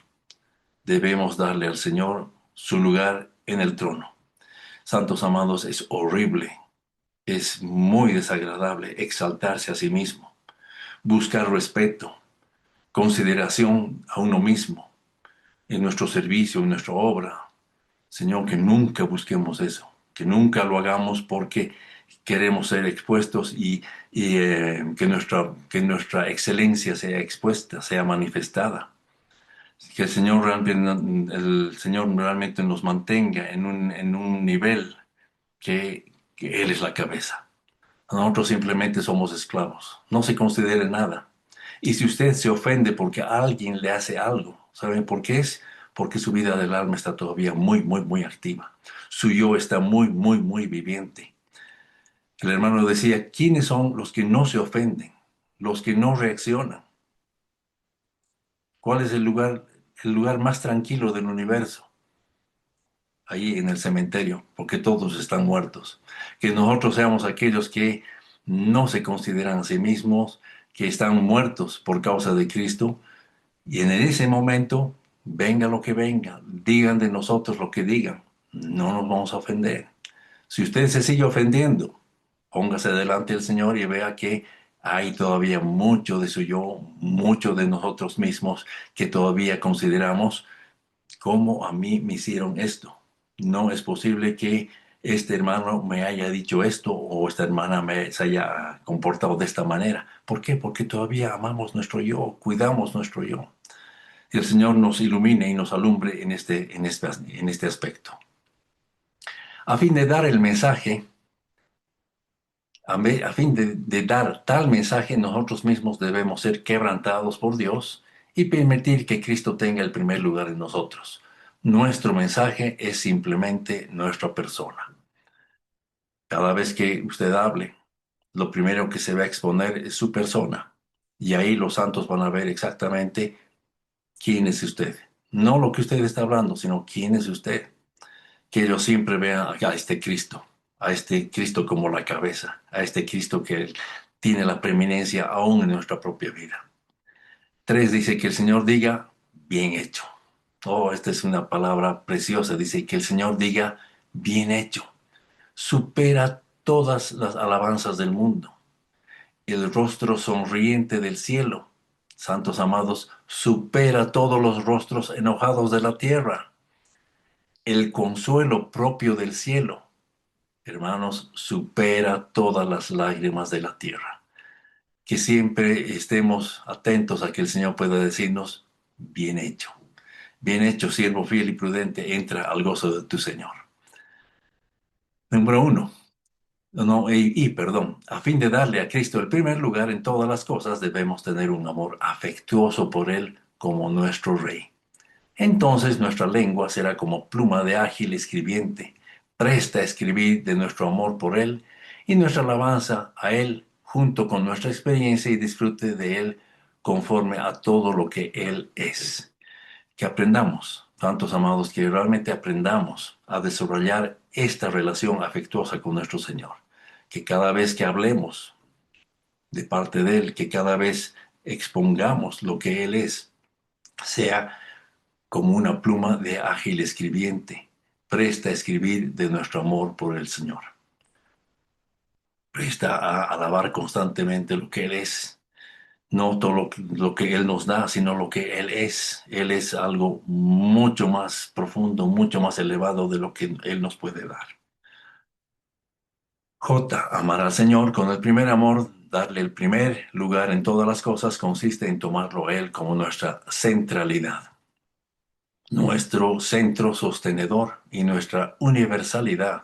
Debemos darle al Señor su lugar en el trono. Santos amados, es horrible, es muy desagradable exaltarse a sí mismo, buscar respeto, consideración a uno mismo, en nuestro servicio, en nuestra obra. Señor, que nunca busquemos eso, que nunca lo hagamos porque queremos ser expuestos y que nuestra excelencia sea expuesta, sea manifestada. Que el Señor realmente nos mantenga en un nivel que Él es la cabeza. Nosotros simplemente somos esclavos. No se considere nada. Y si usted se ofende porque alguien le hace algo, ¿saben por qué es? Porque su vida del alma está todavía muy, muy, muy activa. Su yo está muy, muy, muy viviente. El hermano decía, ¿quiénes son los que no se ofenden? Los que no reaccionan. ¿Cuál es el lugar más tranquilo del universo? Ahí en el cementerio, porque todos están muertos. Que nosotros seamos aquellos que no se consideran a sí mismos, que están muertos por causa de Cristo, y en ese momento, venga lo que venga, digan de nosotros lo que digan, no nos vamos a ofender. Si usted se sigue ofendiendo, póngase delante del Señor y vea que hay todavía mucho de su yo, mucho de nosotros mismos que todavía consideramos como a mí me hicieron esto. No es posible que este hermano me haya dicho esto o esta hermana se haya comportado de esta manera. ¿Por qué? Porque todavía amamos nuestro yo, cuidamos nuestro yo. Que el Señor nos ilumine y nos alumbre en este aspecto. A fin de dar el mensaje, a fin de dar tal mensaje, nosotros mismos debemos ser quebrantados por Dios y permitir que Cristo tenga el primer lugar en nosotros. Nuestro mensaje es simplemente nuestra persona. Cada vez que usted hable, lo primero que se va a exponer es su persona. Y ahí los santos van a ver exactamente quién es usted. No lo que usted está hablando, sino quién es usted. Que ellos siempre vean a este Cristo como la cabeza, a este Cristo que tiene la preeminencia aún en nuestra propia vida. 3 dice que el Señor diga, bien hecho. Oh, esta es una palabra preciosa. Dice que el Señor diga, bien hecho. Supera todas las alabanzas del mundo. El rostro sonriente del cielo, santos amados, supera todos los rostros enojados de la tierra. El consuelo propio del cielo, hermanos, supera todas las lágrimas de la tierra. Que siempre estemos atentos a que el Señor pueda decirnos, bien hecho, siervo fiel y prudente, entra al gozo de tu Señor. Número 1. Perdón, a fin de darle a Cristo el primer lugar en todas las cosas, debemos tener un amor afectuoso por Él como nuestro Rey. Entonces nuestra lengua será como pluma de ágil escribiente, presta a escribir de nuestro amor por Él y nuestra alabanza a Él junto con nuestra experiencia y disfrute de Él conforme a todo lo que Él es. Que aprendamos santos amados, que realmente aprendamos a desarrollar esta relación afectuosa con nuestro Señor. Que cada vez que hablemos de parte de Él, que cada vez expongamos lo que Él es, sea como una pluma de ágil escribiente, presta a escribir de nuestro amor por el Señor. Presta a alabar constantemente lo que Él es. No todo lo que Él nos da, sino lo que Él es. Él es algo mucho más profundo, mucho más elevado de lo que Él nos puede dar. J. Amar al Señor con el primer amor, darle el primer lugar en todas las cosas, consiste en tomarlo a Él como nuestra centralidad, nuestro centro sostenedor y nuestra universalidad,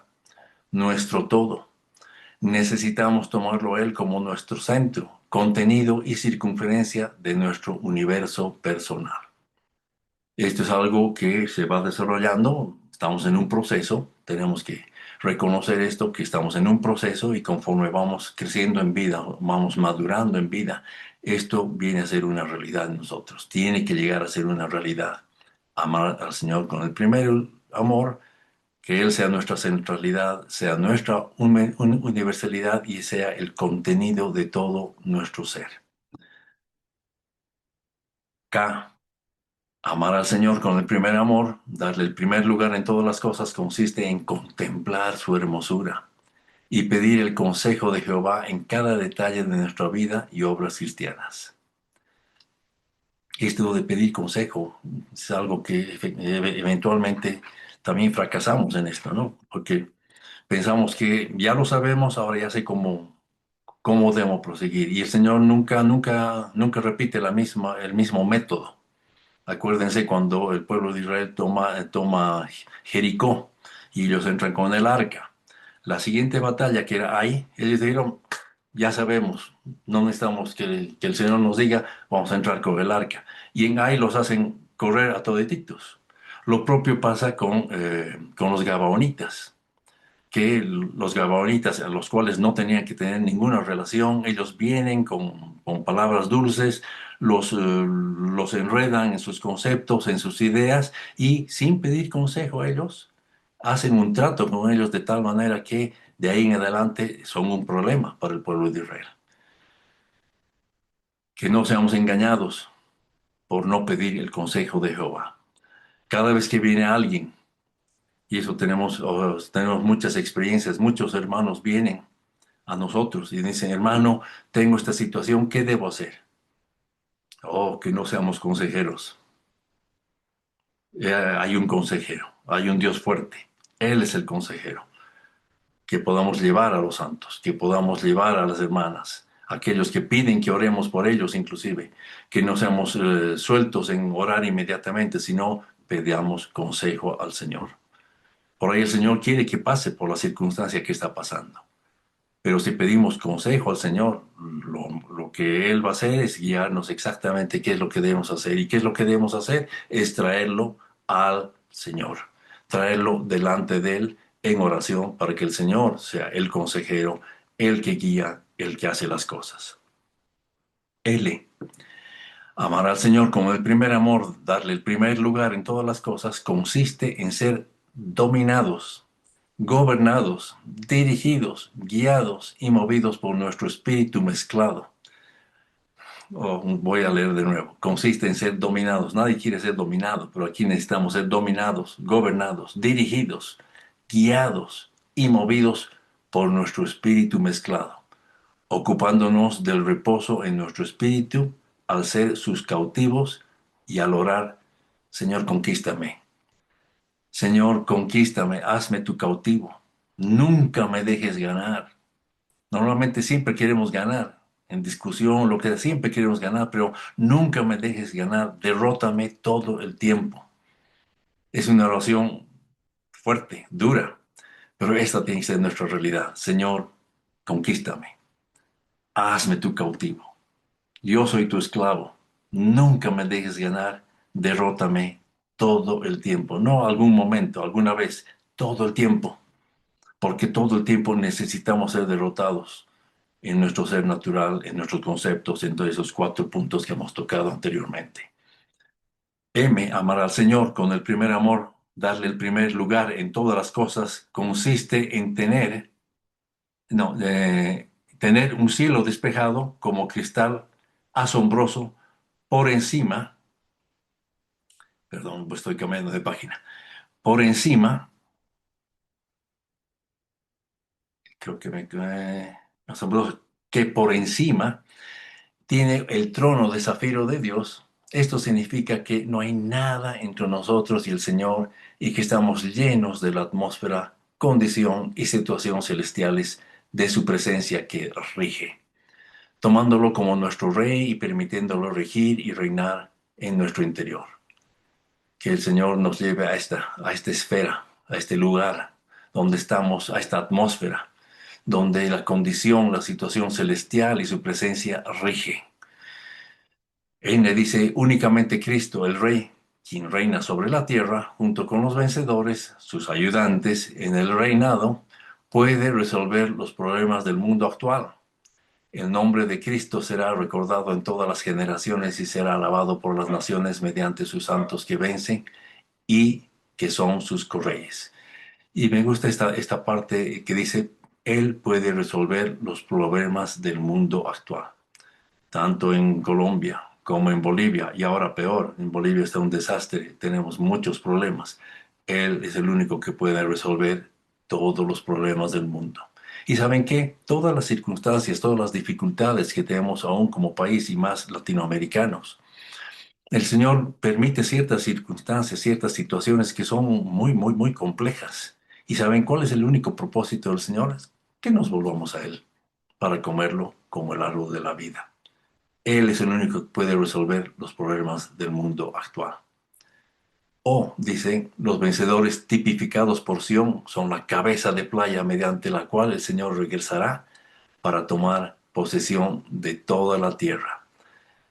nuestro todo. Necesitamos tomarlo a Él como nuestro centro, contenido y circunferencia de nuestro universo personal. Esto es algo que se va desarrollando, estamos en un proceso, tenemos que reconocer esto, que estamos en un proceso y conforme vamos creciendo en vida, vamos madurando en vida, esto viene a ser una realidad en nosotros, tiene que llegar a ser una realidad. Amar al Señor con el primer amor, que Él sea nuestra centralidad, sea nuestra universalidad y sea el contenido de todo nuestro ser. K. Amar al Señor con el primer amor, darle el primer lugar en todas las cosas, consiste en contemplar su hermosura y pedir el consejo de Jehová en cada detalle de nuestra vida y obras cristianas. Esto de pedir consejo es algo que eventualmente también fracasamos en esto, ¿no? Porque pensamos que ya lo sabemos, ahora ya sé cómo debemos proseguir. Y el Señor nunca repite el mismo método. Acuérdense cuando el pueblo de Israel toma Jericó y ellos entran con el arca. La siguiente batalla que era ahí, ellos dijeron, ya sabemos, no necesitamos que el Señor nos diga, vamos a entrar con el arca. Y en ahí los hacen correr a todititos. Lo propio pasa con los gabaonitas, que los gabaonitas, a los cuales no tenían que tener ninguna relación, ellos vienen con palabras dulces, los enredan en sus conceptos, en sus ideas, y sin pedir consejo a ellos, hacen un trato con ellos de tal manera que de ahí en adelante son un problema para el pueblo de Israel. Que no seamos engañados por no pedir el consejo de Jehová. Cada vez que viene alguien, y eso tenemos muchas experiencias, muchos hermanos vienen a nosotros y dicen, hermano, tengo esta situación, ¿qué debo hacer? Oh, que no seamos consejeros. Hay un consejero, hay un Dios fuerte. Él es el consejero. Que podamos llevar a los santos, que podamos llevar a las hermanas, aquellos que piden que oremos por ellos inclusive, que no seamos sueltos en orar inmediatamente, sino pedamos consejo al Señor. Por ahí el Señor quiere que pase por la circunstancia que está pasando. Pero si pedimos consejo al Señor, lo que Él va a hacer es guiarnos exactamente qué es lo que debemos hacer. Y qué es lo que debemos hacer es traerlo al Señor, traerlo delante de Él en oración para que el Señor sea el consejero, el que guía, el que hace las cosas. L. Amar al Señor como el primer amor, darle el primer lugar en todas las cosas, consiste en ser dominados, gobernados, dirigidos, guiados y movidos por nuestro espíritu mezclado. Voy a leer de nuevo. Consiste en ser dominados. Nadie quiere ser dominado, pero aquí necesitamos ser dominados, gobernados, dirigidos, guiados y movidos por nuestro espíritu mezclado, ocupándonos del reposo en nuestro espíritu al ser sus cautivos y al orar, Señor, conquístame. Señor, conquístame, hazme tu cautivo. Nunca me dejes ganar. Normalmente siempre queremos ganar, en discusión, lo que sea, siempre queremos ganar, pero nunca me dejes ganar. Derrótame todo el tiempo. Es una oración fuerte, dura, pero esta tiene que ser nuestra realidad. Señor, conquístame. Hazme tu cautivo. Yo soy tu esclavo. Nunca me dejes ganar. Derrótame todo el tiempo. No algún momento, alguna vez, todo el tiempo. Porque todo el tiempo necesitamos ser derrotados en nuestro ser natural, en nuestros conceptos, en todos esos 4 puntos que hemos tocado anteriormente. Amar al Señor con el primer amor, darle el primer lugar en todas las cosas, consiste en no, tener un cielo despejado como cristal asombroso por encima, perdón, pues estoy cambiando de página, por encima, creo que asombroso, que por encima tiene el trono de zafiro de Dios. Esto significa que no hay nada entre nosotros y el Señor y que estamos llenos de la atmósfera, condición y situación celestiales de su presencia que rige, tomándolo como nuestro rey y permitiéndolo regir y reinar en nuestro interior. Que el Señor nos lleve a esta esfera, a este lugar donde estamos, a esta atmósfera, donde la condición, la situación celestial y su presencia rige. Él le dice únicamente Cristo, el Rey, quien reina sobre la tierra, junto con los vencedores, sus ayudantes en el reinado, puede resolver los problemas del mundo actual. El nombre de Cristo será recordado en todas las generaciones y será alabado por las naciones mediante sus santos que vencen y que son sus correyes. Y me gusta esta parte que dice, Él puede resolver los problemas del mundo actual, tanto en Colombia como en Bolivia, y ahora peor, en Bolivia está un desastre, tenemos muchos problemas. Él es el único que puede resolver todos los problemas del mundo. ¿Y saben qué? Todas las circunstancias, todas las dificultades que tenemos aún como país y más latinoamericanos, el Señor permite ciertas circunstancias, ciertas situaciones que son muy, muy, muy complejas. ¿Y saben cuál es el único propósito del Señor? Es que nos volvamos a Él para comerlo como el árbol de la vida. Él es el único que puede resolver los problemas del mundo actual. O, dicen, los vencedores tipificados por Sión son la cabeza de playa mediante la cual el Señor regresará para tomar posesión de toda la tierra.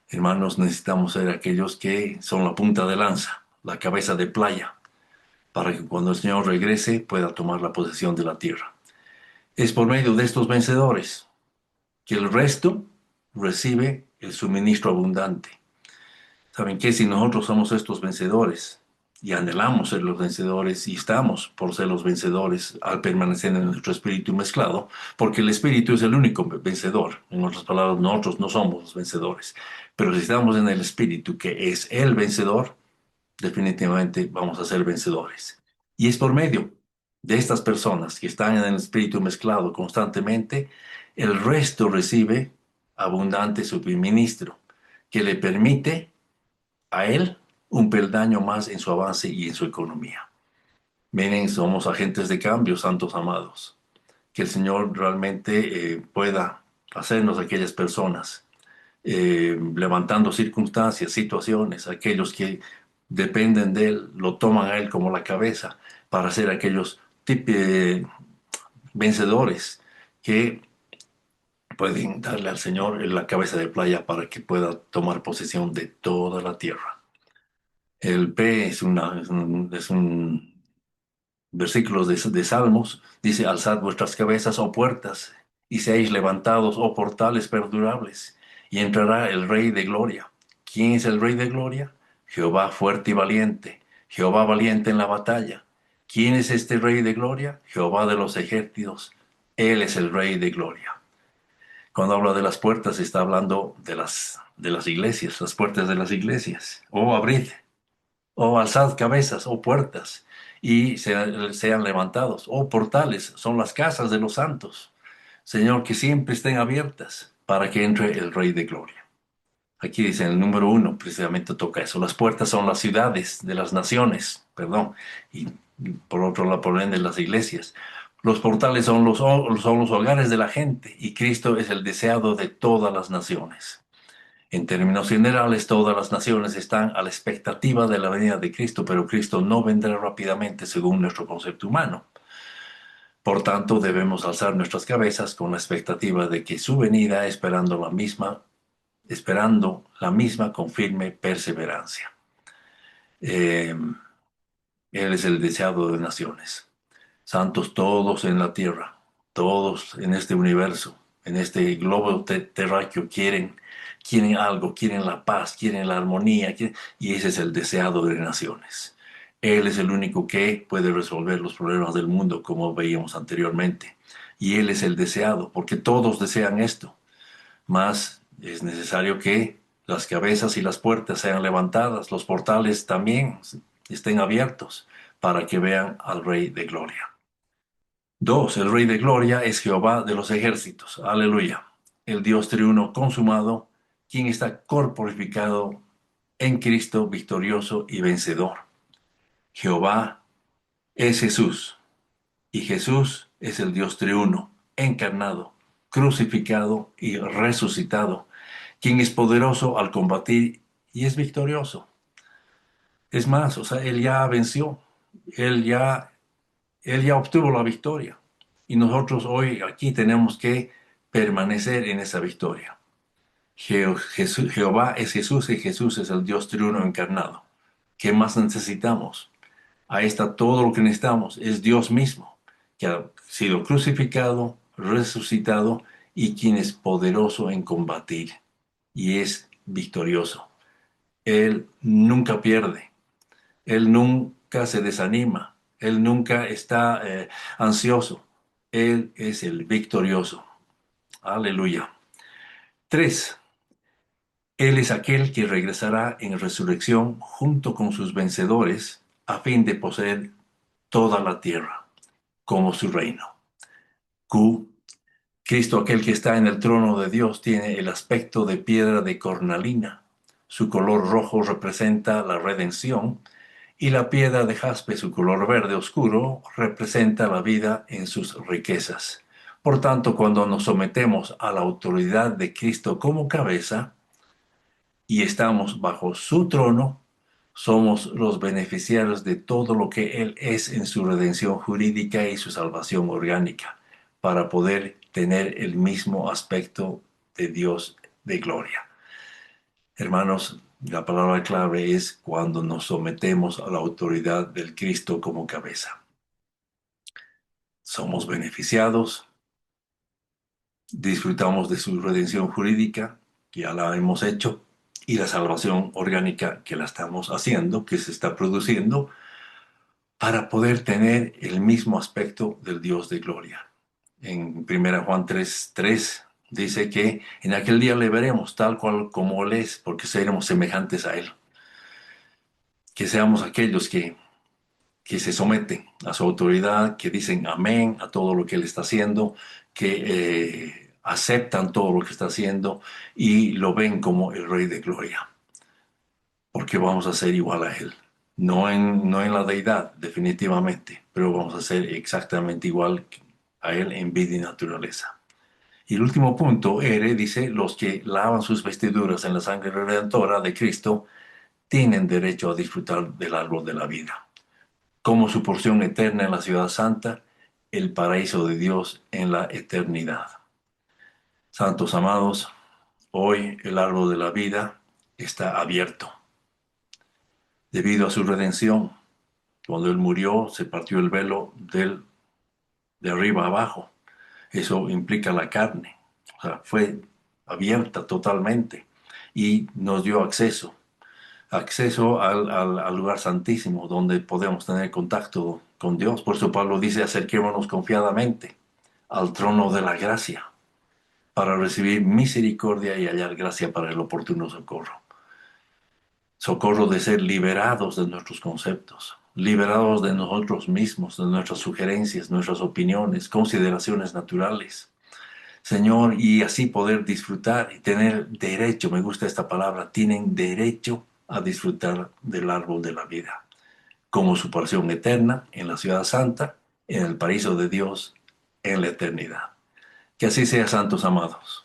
Hermanos, necesitamos ser aquellos que son la punta de lanza, la cabeza de playa, para que cuando el Señor regrese pueda tomar la posesión de la tierra. Es por medio de estos vencedores que el resto recibe el suministro abundante. ¿Saben qué? Si nosotros somos estos vencedores y anhelamos ser los vencedores y estamos por ser los vencedores al permanecer en nuestro espíritu mezclado, porque el espíritu es el único vencedor. En otras palabras, nosotros no somos los vencedores. Pero si estamos en el espíritu que es el vencedor, definitivamente vamos a ser vencedores. Y es por medio de estas personas que están en el espíritu mezclado constantemente, el resto recibe abundante suministro que le permite a él un peldaño más en su avance y en su economía. Miren, somos agentes de cambio, santos amados. Que el Señor realmente pueda hacernos aquellas personas, levantando circunstancias, situaciones, aquellos que dependen de Él, lo toman a Él como la cabeza para ser aquellos vencedores que pueden darle al Señor la cabeza de playa para que pueda tomar posesión de toda la tierra. El P es un versículo de Salmos, dice, alzad vuestras cabezas, oh puertas, y seáis levantados, oh portales perdurables, y entrará el Rey de Gloria. ¿Quién es el Rey de Gloria? Jehová fuerte y valiente, Jehová valiente en la batalla. ¿Quién es este Rey de Gloria? Jehová de los ejércitos, Él es el Rey de Gloria. Cuando habla de las puertas, está hablando de las iglesias, las puertas de las iglesias. Oh, abrid, oh, alzad cabezas, oh puertas, y sean levantados. Oh, portales, son las casas de los santos. Señor, que siempre estén abiertas para que entre el Rey de Gloria. Aquí dice en el número 1, precisamente toca eso. Las puertas son las ciudades de las naciones, perdón, y por otro lado, por ende, las iglesias. Los portales son los hogares de la gente, y Cristo es el deseado de todas las naciones. En términos generales, todas las naciones están a la expectativa de la venida de Cristo, pero Cristo no vendrá rápidamente según nuestro concepto humano. Por tanto, debemos alzar nuestras cabezas con la expectativa de que su venida, esperando la misma con firme perseverancia. Él es el deseado de naciones. Santos todos en la tierra, todos en este universo, en este globo terráqueo quieren algo, quieren la paz, quieren la armonía, y ese es el deseado de naciones. Él es el único que puede resolver los problemas del mundo, como veíamos anteriormente. Y Él es el deseado, porque todos desean esto. Mas es necesario que las cabezas y las puertas sean levantadas, los portales también estén abiertos para que vean al Rey de Gloria. 2. El Rey de Gloria es Jehová de los ejércitos. Aleluya. El Dios triuno consumado, quien está corporificado en Cristo, victorioso y vencedor. Jehová es Jesús, y Jesús es el Dios triuno, encarnado, crucificado y resucitado, quien es poderoso al combatir y es victorioso. Es más, o sea, Él ya venció, Él ya, Él ya obtuvo la victoria. Y nosotros hoy aquí tenemos que permanecer en esa victoria. Jehová es Jesús y Jesús es el Dios triuno encarnado. ¿Qué más necesitamos? Ahí está todo lo que necesitamos. Es Dios mismo, que ha sido crucificado, resucitado y quien es poderoso en combatir y es victorioso. Él nunca pierde, Él nunca se desanima, Él nunca está ansioso. Él es el victorioso. Aleluya. 3. Él es aquel que regresará en resurrección junto con sus vencedores a fin de poseer toda la tierra como su reino. Q. Cristo, aquel que está en el trono de Dios, tiene el aspecto de piedra de cornalina. Su color rojo representa la redención y la piedra de jaspe, su color verde oscuro, representa la vida en sus riquezas. Por tanto, cuando nos sometemos a la autoridad de Cristo como cabeza y estamos bajo su trono, somos los beneficiarios de todo lo que Él es en su redención jurídica y su salvación orgánica, para poder tener el mismo aspecto de Dios de gloria. Hermanos, la palabra clave es cuando nos sometemos a la autoridad del Cristo como cabeza. Somos beneficiados, disfrutamos de su redención jurídica, que ya la hemos hecho, y la salvación orgánica que la estamos haciendo, que se está produciendo, para poder tener el mismo aspecto del Dios de gloria. En 1 Juan 3:3 dice que en aquel día le veremos tal cual como Él es, porque seremos semejantes a Él. Que seamos aquellos que se someten a su autoridad, que dicen amén a todo lo que Él está haciendo, que aceptan todo lo que está haciendo y lo ven como el Rey de Gloria. Porque vamos a ser igual a Él. No en la deidad, definitivamente, pero vamos a ser exactamente igual a Él en vida y naturaleza. Y el último punto, R, dice, los que lavan sus vestiduras en la sangre redentora de Cristo tienen derecho a disfrutar del árbol de la vida, como su porción eterna en la ciudad santa, el paraíso de Dios en la eternidad. Santos amados, hoy el árbol de la vida está abierto. Debido a su redención, cuando Él murió, se partió el velo de arriba a abajo. Eso implica la carne. O sea, fue abierta totalmente y nos dio acceso al lugar santísimo, donde podemos tener contacto con Dios. Por eso Pablo dice, acerquémonos confiadamente al trono de la gracia para recibir misericordia y hallar gracia para el oportuno socorro. Socorro de ser liberados de nuestros conceptos, liberados de nosotros mismos, de nuestras sugerencias, nuestras opiniones, consideraciones naturales. Señor, y así poder disfrutar y tener derecho, me gusta esta palabra, tienen derecho a disfrutar del árbol de la vida, como su porción eterna en la ciudad santa, en el paraíso de Dios, en la eternidad. Que así sea, santos amados.